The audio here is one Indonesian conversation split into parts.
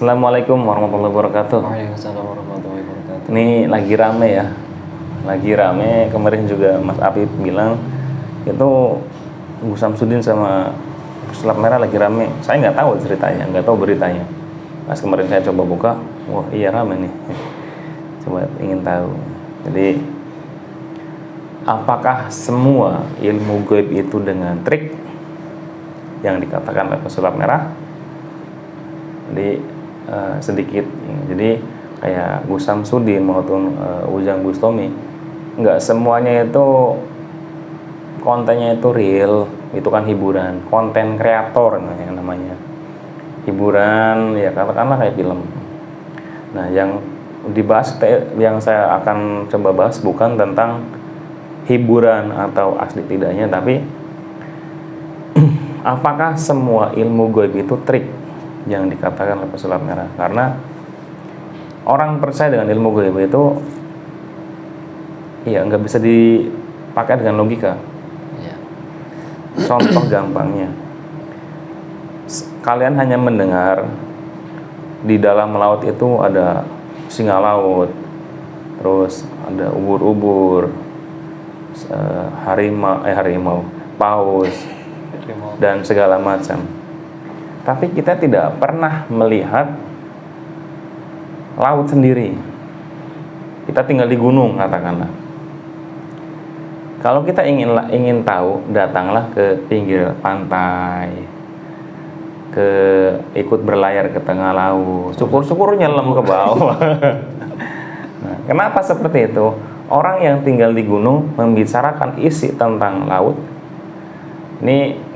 Assalamualaikum warahmatullahi wabarakatuh. Waalaikumsalam warahmatullahi wabarakatuh. Ini lagi rame ya, lagi rame. Kemarin juga Mas Apip bilang itu Gus Samsudin sama Pesulap Merah lagi rame. Saya nggak tahu ceritanya, nggak tahu beritanya. Pas kemarin saya coba buka, wah iya rame nih. Coba ingin tahu. Jadi apakah semua ilmu gaib itu dengan trik yang dikatakan oleh Pesulap Merah? Jadi sedikit, jadi kayak Gus Samsudin maupun Ujang Bustami, nggak semuanya itu kontennya itu real, itu kan hiburan, konten kreator yang namanya hiburan ya, katakanlah kayak film. Nah yang dibahas, yang saya akan coba bahas bukan tentang hiburan atau asli tidaknya, tapi apakah semua ilmu gaib itu trik yang dikatakan oleh Pesulap Merah? Karena orang percaya dengan ilmu gaib itu ya nggak bisa dipakai dengan logika Ya. Contoh gampangnya, kalian hanya mendengar di dalam laut itu ada singa laut, terus ada ubur-ubur, harimau, paus, dan segala macam. Tapi kita tidak pernah melihat laut sendiri. Kita tinggal di gunung katakanlah. Kalau kita ingin tahu, datanglah ke pinggir pantai, ikut berlayar ke tengah laut. Syukur-syukur nyelam ke bawah. Nah, kenapa seperti itu? Orang yang tinggal di gunung membicarakan isi tentang laut. Ini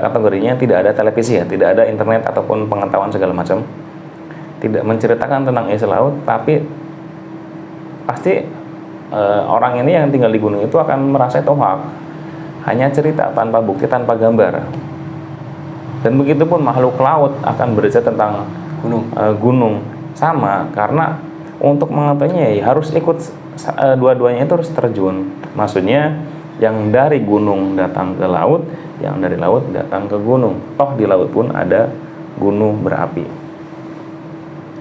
kategorinya tidak ada televisi ya, tidak ada internet ataupun pengetahuan segala macam, tidak menceritakan tentang isi laut, tapi pasti orang ini yang tinggal di gunung itu akan merasa itu hoax, hanya cerita tanpa bukti, tanpa gambar. Dan begitupun makhluk laut akan bercerita tentang gunung sama, karena untuk mengetahuinya ya harus ikut dua-duanya, itu harus terjun. Maksudnya yang dari gunung datang ke laut, yang dari laut datang ke gunung. Toh di laut pun ada gunung berapi,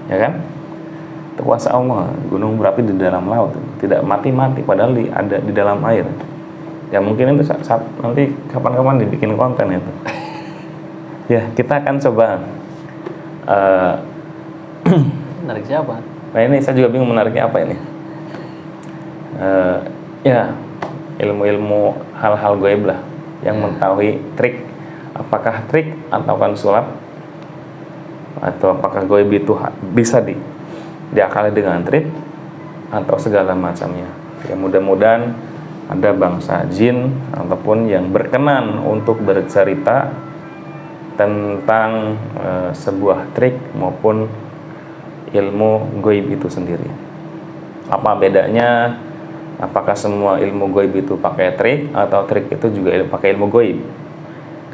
ya kan? Itu kuasa Allah. Gunung berapi di dalam laut, tidak mati-mati, padahal ada di dalam air. Ya mungkin itu saat nanti kapan-kapan dibikin konten itu. Ya kita akan coba. Menarik siapa? Nah ini saya juga bingung menariknya apa ini. Ya ilmu-ilmu hal-hal gaib lah, yang mengetahui trik, apakah trik atau kan sulap, atau apakah gaib itu bisa diakali dengan trik atau segala macamnya. Ya mudah-mudahan ada bangsa jin ataupun yang berkenan untuk bercerita tentang sebuah trik maupun ilmu gaib itu sendiri. Apa bedanya? Apakah semua ilmu gaib itu pakai trik atau trik itu juga pakai ilmu gaib?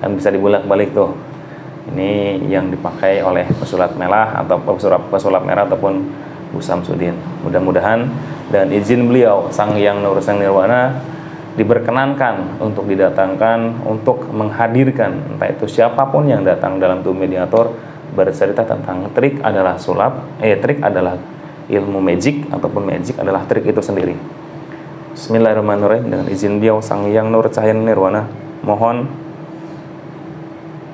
Kan bisa dibulak-balik tuh. Ini yang dipakai oleh Pesulap Merah atau Pesulap Merah ataupun Gus Samsudin. Mudah-mudahan dengan izin beliau Sang Hyang Nurul Nirwana diperkenankan untuk didatangkan, untuk menghadirkan entah itu siapapun yang datang dalam tubuh mediator bercerita tentang trik adalah trik adalah ilmu magic, ataupun magic adalah trik itu sendiri. Bismillahirrahmanirrahim. Dengan izin beliau Sang Hyang Nur Cahaya Nirwana, mohon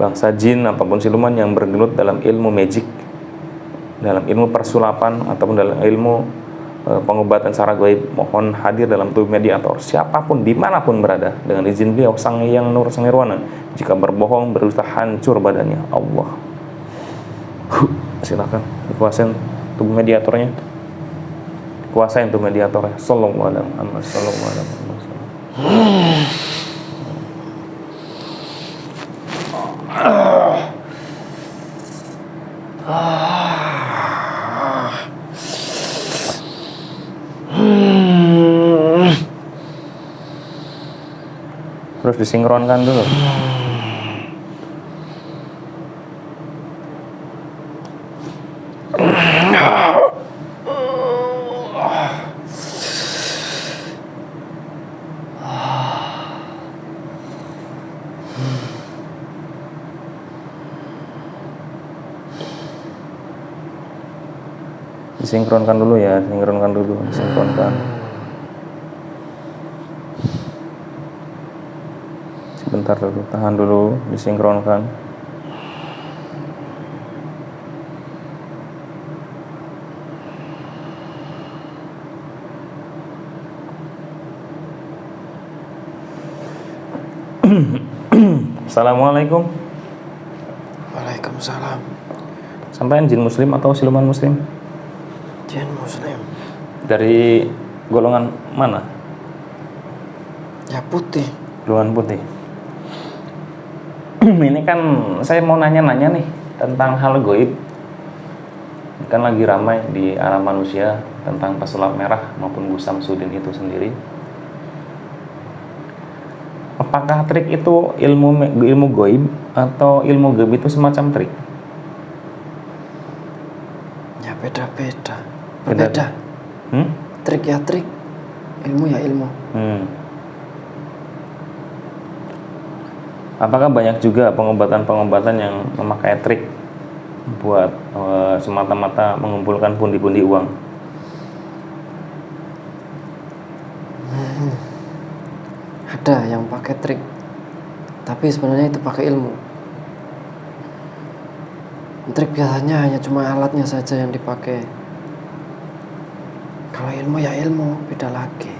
bangsa jin ataupun siluman yang bergelut dalam ilmu magic, dalam ilmu persulapan ataupun dalam ilmu pengobatan secara gaib, mohon hadir dalam tubuh mediator siapapun dimanapun berada. Dengan izin beliau Sang Hyang Nur Cahaya Nirwana, jika berbohong berusaha hancur badannya. Allah, silakan dikuasain tubuh mediatornya, kuasain tuh mediatornya. Sallallahu alaihi wasallam. Terus disinkronkan dulu. Disinkronkan dulu ya, disinkronkan. Sebentar dulu, tahan dulu, disinkronkan. Assalamualaikum. Waalaikumsalam. Sampai jin muslim atau siluman muslim? Jin muslim. Dari golongan mana? Ya putih. Golongan putih. Ini kan saya mau nanya-nanya nih tentang hal goib. Kan lagi ramai di alam manusia tentang pesulap merah maupun Gus Samsudin itu sendiri. Apakah trik itu ilmu goib atau ilmu goib itu semacam trik? Ya beda-beda. Beda. Berbeda. Trik ya trik. Ilmu ya ilmu. Apakah banyak juga pengobatan-pengobatan yang memakai trik buat semata-mata mengumpulkan pundi-pundi uang? Ada yang pakai trik, tapi sebenarnya itu pakai ilmu. Trik biasanya hanya cuma alatnya saja yang dipakai. Kalau ilmu ya ilmu, beda lagi.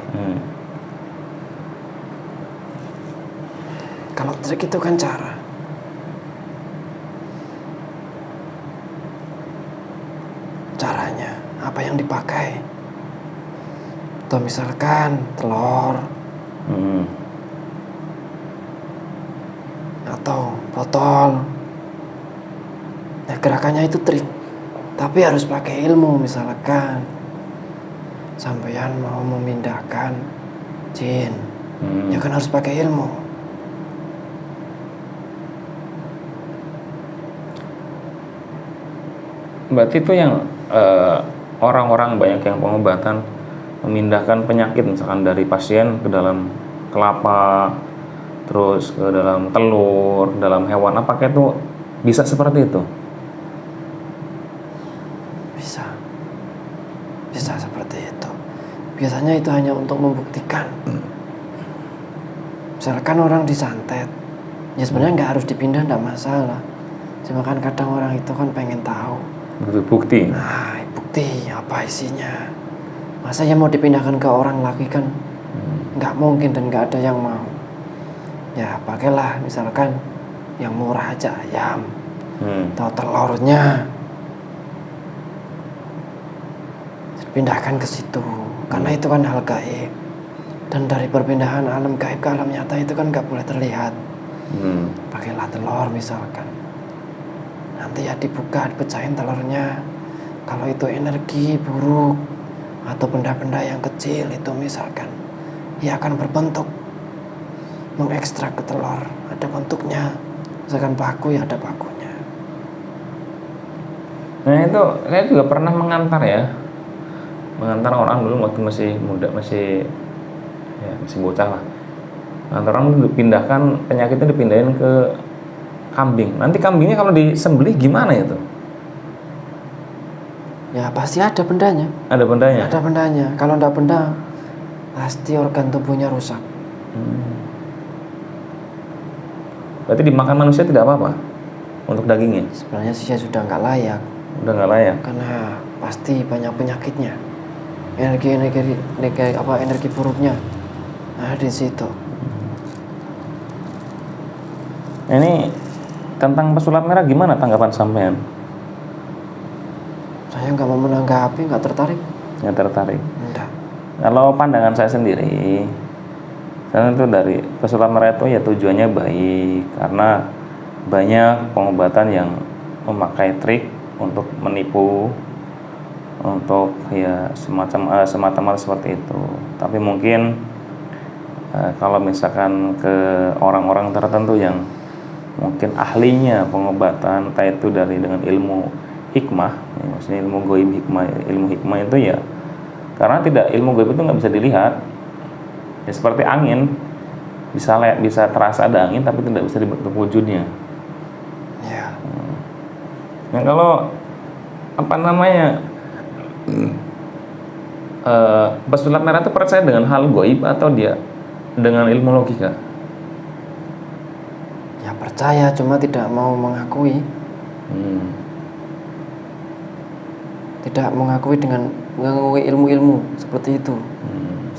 Kalau trik itu kan cara. Caranya, apa yang dipakai. Atau misalkan telur, atau botol. Nah, gerakannya itu trik, tapi harus pakai ilmu. Misalkan sampeyan mau memindahkan jin, ya kan harus pakai ilmu. Berarti itu yang orang-orang banyak yang pengobatan memindahkan penyakit misalkan dari pasien ke dalam kelapa, terus ke dalam telur, dalam hewan. Apakah itu bisa seperti itu? Bisa seperti itu. Biasanya itu hanya untuk membuktikan. Misalkan orang disantet, ya sebenarnya nggak harus dipindah, nggak masalah. Cuma kan kadang orang itu kan pengen tahu. Bukti. Nah, bukti apa isinya. Masa ya mau dipindahkan ke orang lagi kan nggak mungkin dan nggak ada yang mau. Ya pakailah misalkan yang murah aja, ayam atau telurnya, pindahkan ke situ karena itu kan hal gaib, dan dari perpindahan alam gaib ke alam nyata itu kan nggak boleh terlihat. Pakailah telur misalkan, nanti ya dibuka, dipecahin telurnya. Kalau itu energi buruk atau benda-benda yang kecil itu misalkan, ia akan berbentuk, mengekstrak ke telur, ada bentuknya. Misalkan paku ya ada pakunya. Nah itu saya juga pernah mengantar orang dulu waktu masih muda, masih bocah lah. Ngantar orang dipindahkan, penyakitnya dipindahin ke kambing. Nanti kambingnya kalau disembelih gimana itu? Ya pasti ada bendanya. Ada bendanya? Ada bendanya. Kalau enggak benda, pasti organ tubuhnya rusak. Berarti dimakan manusia tidak apa-apa untuk dagingnya? Sebenarnya sih ya sudah nggak layak. Udah nggak layak? Karena pasti banyak penyakitnya. Energi buruknya. Nah di situ. Ini tentang pesulap merah gimana tanggapan sampean? Saya nggak mau menanggapi, nggak tertarik. Nggak tertarik? Enggak. Kalau pandangan saya sendiri, saya itu dari pesulap merah itu ya tujuannya baik, karena banyak pengobatan yang memakai trik untuk menipu, untuk ya semacam seperti itu. Tapi mungkin kalau misalkan ke orang-orang tertentu yang mungkin ahlinya pengobatan, entah itu dengan ilmu hikmah, ya, maksudnya ilmu goib hikmah, ilmu hikmah itu ya, karena ilmu goib itu nggak bisa dilihat, ya seperti angin, bisa terasa ada angin tapi tidak bisa dibentuk wujudnya. Ya. Nah kalau pesulap merah itu percaya dengan hal goib atau dia dengan ilmu logika? Ya percaya, cuma tidak mau mengakui. Tidak mengakui dengan mengakui ilmu-ilmu seperti itu.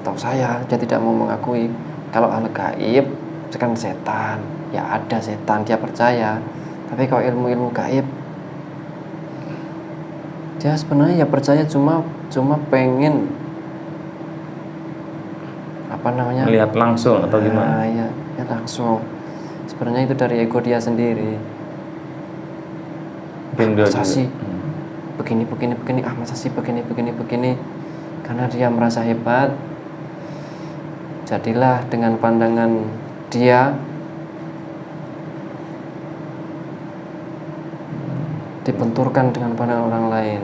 Setahu saya dia tidak mau mengakui. Kalau hal gaib kan setan, ya ada setan, dia percaya. Tapi kalau ilmu-ilmu gaib, dia sebenarnya ya percaya, cuma pengen apa namanya, Melihat langsung atau gimana? ya langsung. Sebenarnya itu dari ego dia sendiri. Mungkin dia Masa juga. sih begini, masa sih begini. Karena dia merasa hebat, jadilah dengan pandangan dia dibenturkan dengan pandangan orang lain,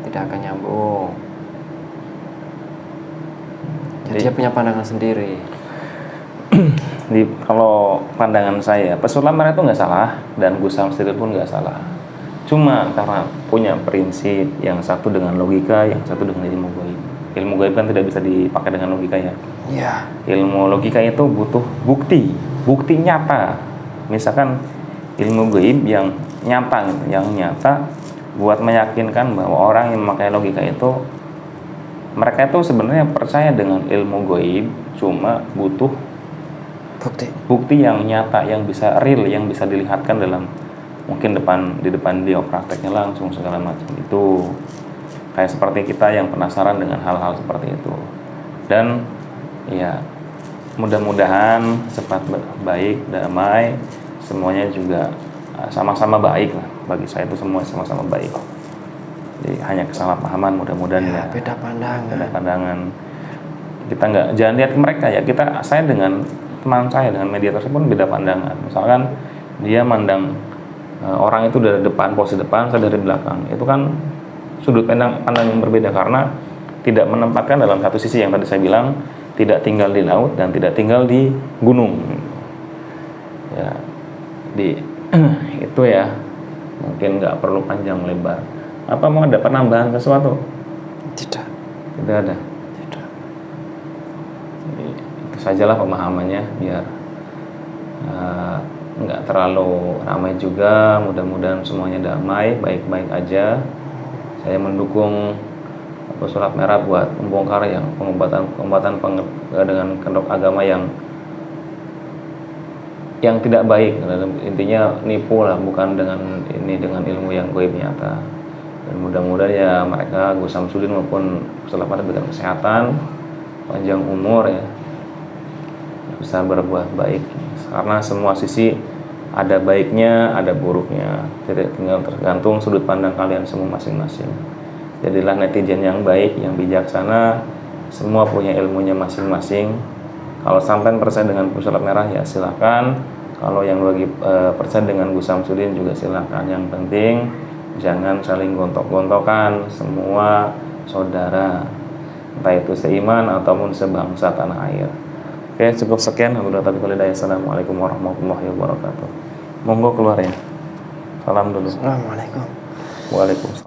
tidak akan nyambung. Jadi dia punya pandangan sendiri. Kalau pandangan saya, pesulap merah itu nggak salah dan Gusam Sudin pun nggak salah. Cuma karena punya prinsip yang satu dengan logika, yang satu dengan ilmu gaib. Ilmu gaib kan tidak bisa dipakai dengan logika ya. Iya. Ilmu logika itu butuh bukti nyata. Misalkan ilmu gaib yang nyata, buat meyakinkan bahwa orang yang memakai logika itu, mereka itu sebenarnya percaya dengan ilmu gaib, cuma butuh bukti yang nyata, yang bisa real, yang bisa dilihatkan dalam mungkin di depan dia prakteknya langsung segala macam. Itu kayak seperti kita yang penasaran dengan hal-hal seperti itu. Dan ya mudah-mudahan cepat baik, damai, semuanya juga sama-sama baik lah. Bagi saya itu semua sama-sama baik. Jadi hanya kesalahpahaman mudah-mudahan ya. Beda pandangan. Kita jangan lihat ke mereka ya. Saya dengan teman saya, dengan mediator pun beda pandangan. Misalkan dia mandang orang itu dari depan, posisi depan, saya dari belakang. Itu kan sudut pandang yang berbeda karena tidak menempatkan dalam satu sisi yang tadi saya bilang, tidak tinggal di laut dan tidak tinggal di gunung. Ya, itu ya. Mungkin nggak perlu panjang lebar. Apa mau ada penambahan sesuatu? Tidak ada. Jadi, itu sajalah pemahamannya biar nggak terlalu ramai juga. Mudah-mudahan semuanya damai, baik-baik aja. Saya mendukung pesulap merah buat membongkar yang pengobatan dengan kedok agama yang tidak baik. Intinya nipu lah, bukan dengan ilmu yang gaib nyata. Dan mudah-mudahan ya mereka, Gus Samsudin maupun pesulap merah diberikan kesehatan, panjang umur ya, bisa berbuat baik. Karena semua sisi ada baiknya, ada buruknya. Jadi tinggal tergantung sudut pandang kalian semua masing-masing. Jadilah netizen yang baik, yang bijaksana. Semua punya ilmunya masing-masing. Kalau sampai percaya dengan pesulap merah ya silakan. Kalau yang lagi percaya dengan Gus Samsudin juga silakan. Yang penting jangan saling gontok-gontokan. Semua saudara, entah itu seiman ataupun sebangsa tanah air. Oke, cukup sekian. Assalamualaikum warahmatullahi wabarakatuh. Monggo keluar ya. Salam dulu. Assalamualaikum. Waalaikumsalam.